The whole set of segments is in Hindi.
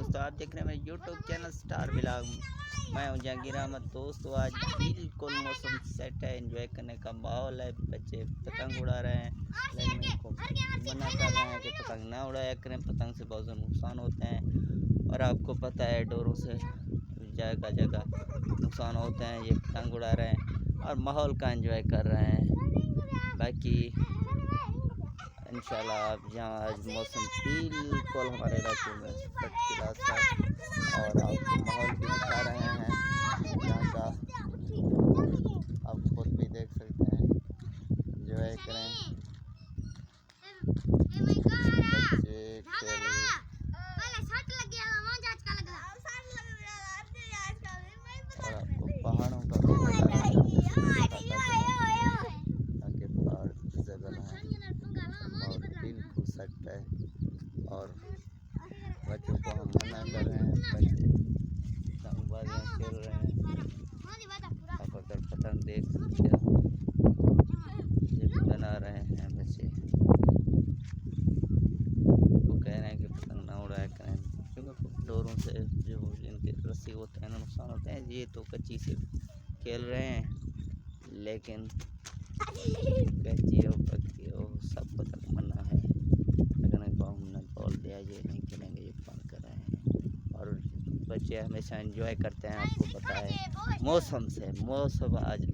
दोस्तों, आप देख रहे हैं मेरे यूट्यूब चैनल स्टार व्लॉग। मैं हूं जहांगीर अहमद। दोस्तों आज बिल्कुल मौसम सेट है, एंजॉय करने का माहौल है। बच्चे पतंग उड़ा रहे हैं, लेकिन उनको मना कर रहे हैं कि पतंग ना उड़ाया करें, पतंग से बहुत नुकसान होते हैं। और आपको पता है डोरों से जगह जगह नुकसान होते हैं। ये पतंग उड़ा रहे हैं और माहौल का एंजॉय कर रहे हैं। बाकी इंशाल्लाह आप जहाँ आज मौसम बिल्कुल हमारे इलाके में फर्स्ट क्लास है और आपको माहौल भी दिखा रहे हैं यहाँ का। आप खुद भी देख सकते हैं, एंजॉय करें। बच्चे खेल और आपको पहाड़ों का भी बिल्कुल सख्त है और बच्चों को हम मना कर रहे हैं। बच्चे पतंगबाजियाँ खेल रहे हैं। आप अगर पतंग देख सकते हो, ये बना रहे हैं बच्चे। वो कह रहे हैं कि पतंग ना उड़ाया करें, क्योंकि डोरों से जो इनके रस्सी होते हैं नुकसान होते हैं। ये तो कच्ची से खेल रहे हैं, लेकिन कच्ची और पक्की हो सब पतंग मना है। लेकिन हमने बोल दिया ये नहीं खेलेंगे, ये बंद कर रहे हैं। और बच्चे हमेशा एंजॉय करते हैं, आपको पता है मौसम से। मौसम आज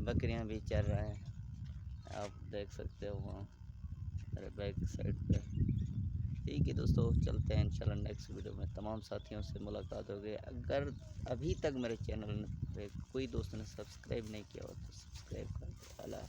बकरियां भी चल रहे हैं, आप देख सकते हो वहाँ मेरे बैक साइड पे। ठीक है दोस्तों, चलते हैं इंशाल्लाह नेक्स्ट वीडियो में तमाम साथियों से मुलाकात होगी। अगर अभी तक मेरे चैनल पे कोई दोस्त ने सब्सक्राइब नहीं किया हो तो सब्सक्राइब कर दो। अल्लाह।